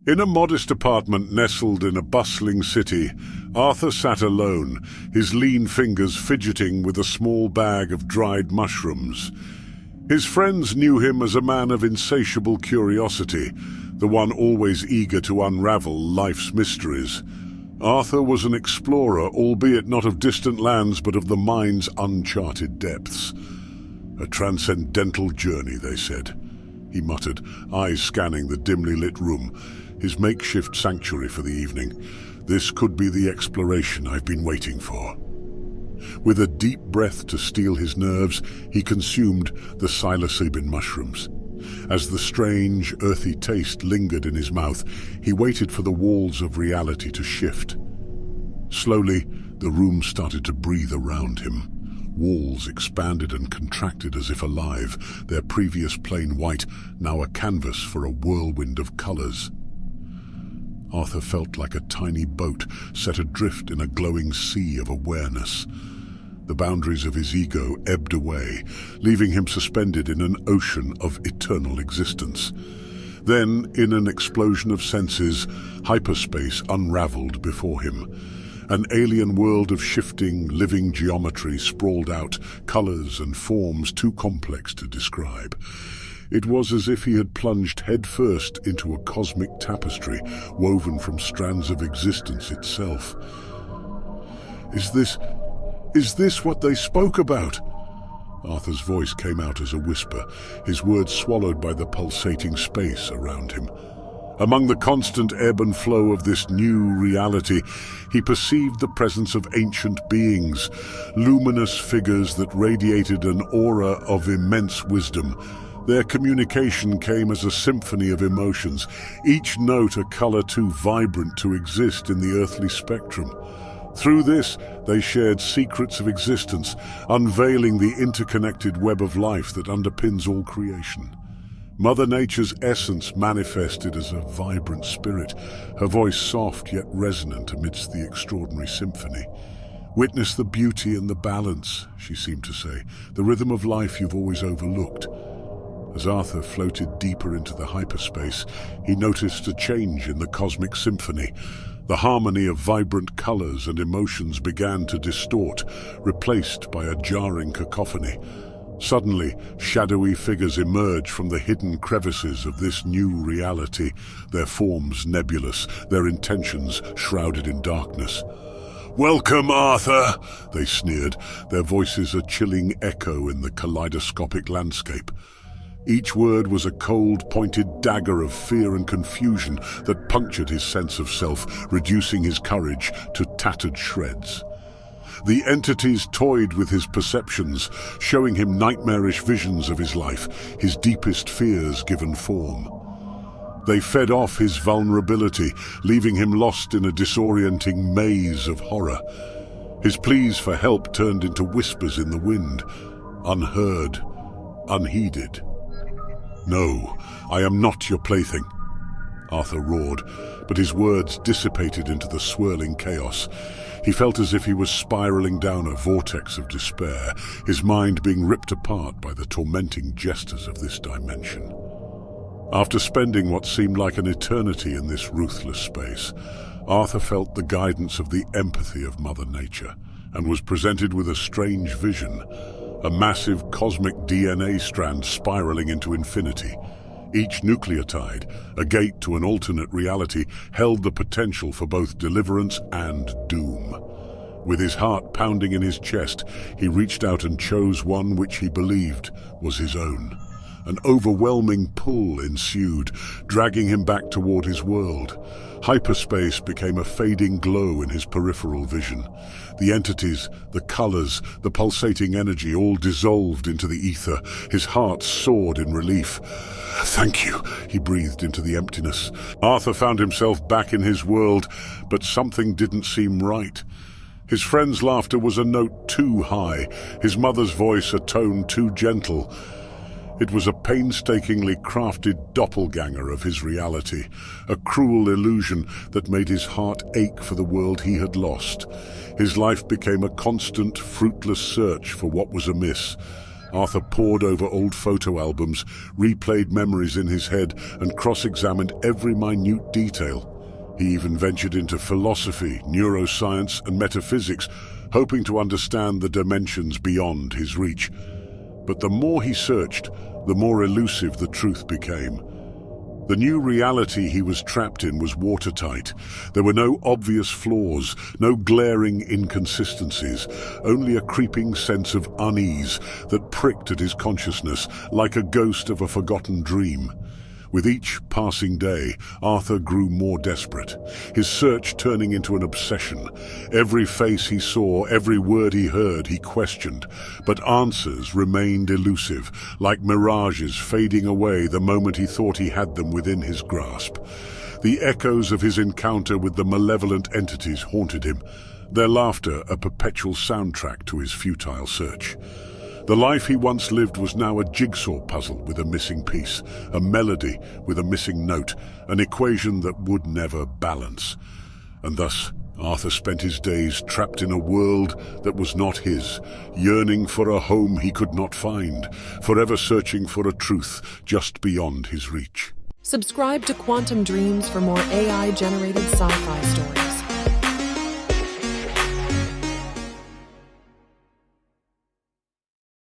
In a modest apartment nestled in a bustling city, Arthur sat alone, his lean fingers fidgeting with a small bag of dried mushrooms. His friends knew him as a man of insatiable curiosity, the one always eager to unravel life's mysteries. Arthur was an explorer, albeit not of distant lands but of the mind's uncharted depths. A transcendental journey, they said. He muttered, eyes scanning the dimly lit room, his makeshift sanctuary for the evening. This could be the exploration I've been waiting for. With a deep breath to steel his nerves, he consumed the psilocybin mushrooms. As the strange, earthy taste lingered in his mouth, he waited for the walls of reality to shift. Slowly, the room started to breathe around him. Walls expanded and contracted as if alive, their previous plain white, now a canvas for a whirlwind of colors. Arthur felt like a tiny boat set adrift in a glowing sea of awareness. The boundaries of his ego ebbed away, leaving him suspended in an ocean of eternal existence. Then, in an explosion of senses, hyperspace unraveled before him. An alien world of shifting, living geometry sprawled out, colors and forms too complex to describe. It was as if he had plunged headfirst into a cosmic tapestry woven from strands of existence itself. Is this what they spoke about? Arthur's voice came out as a whisper, his words swallowed by the pulsating space around him. Among the constant ebb and flow of this new reality, he perceived the presence of ancient beings, luminous figures that radiated an aura of immense wisdom. Their communication came as a symphony of emotions, each note a color too vibrant to exist in the earthly spectrum. Through this, they shared secrets of existence, unveiling the interconnected web of life that underpins all creation. Mother Nature's essence manifested as a vibrant spirit, her voice soft yet resonant amidst the extraordinary symphony. "Witness the beauty and the balance," she seemed to say, "the rhythm of life you've always overlooked." As Arthur floated deeper into the hyperspace, he noticed a change in the cosmic symphony. The harmony of vibrant colors and emotions began to distort, replaced by a jarring cacophony. Suddenly, shadowy figures emerged from the hidden crevices of this new reality, their forms nebulous, their intentions shrouded in darkness. "Welcome, Arthur," they sneered, their voices a chilling echo in the kaleidoscopic landscape. Each word was a cold, pointed dagger of fear and confusion that punctured his sense of self, reducing his courage to tattered shreds. The entities toyed with his perceptions, showing him nightmarish visions of his life, his deepest fears given form. They fed off his vulnerability, leaving him lost in a disorienting maze of horror. His pleas for help turned into whispers in the wind, unheard, unheeded. "No, I am not your plaything," Arthur roared, but his words dissipated into the swirling chaos. He felt as if he was spiraling down a vortex of despair, his mind being ripped apart by the tormenting gestures of this dimension. After spending what seemed like an eternity in this ruthless space, Arthur felt the guidance of the empathy of Mother Nature, and was presented with a strange vision. A massive cosmic DNA strand spiraling into infinity. Each nucleotide, a gate to an alternate reality, held the potential for both deliverance and doom. With his heart pounding in his chest, he reached out and chose one which he believed was his own. An overwhelming pull ensued, dragging him back toward his world. Hyperspace became a fading glow in his peripheral vision. The entities, the colors, the pulsating energy all dissolved into the ether. His heart soared in relief. "Thank you," he breathed into the emptiness. Arthur found himself back in his world, but something didn't seem right. His friend's laughter was a note too high, his mother's voice a tone too gentle. It was a painstakingly crafted doppelganger of his reality, a cruel illusion that made his heart ache for the world he had lost. His life became a constant, fruitless search for what was amiss. Arthur pored over old photo albums, replayed memories in his head, and cross-examined every minute detail. He even ventured into philosophy, neuroscience, and metaphysics, hoping to understand the dimensions beyond his reach. But the more he searched, the more elusive the truth became. The new reality he was trapped in was watertight. There were no obvious flaws, no glaring inconsistencies, only a creeping sense of unease that pricked at his consciousness like a ghost of a forgotten dream. With each passing day, Arthur grew more desperate, his search turning into an obsession. Every face he saw, every word he heard, he questioned, but answers remained elusive, like mirages fading away the moment he thought he had them within his grasp. The echoes of his encounter with the malevolent entities haunted him, their laughter a perpetual soundtrack to his futile search. The life he once lived was now a jigsaw puzzle with a missing piece, a melody with a missing note, an equation that would never balance. And thus, Arthur spent his days trapped in a world that was not his, yearning for a home he could not find, forever searching for a truth just beyond his reach. Subscribe to Quantum Dreams for more AI-generated sci-fi stories.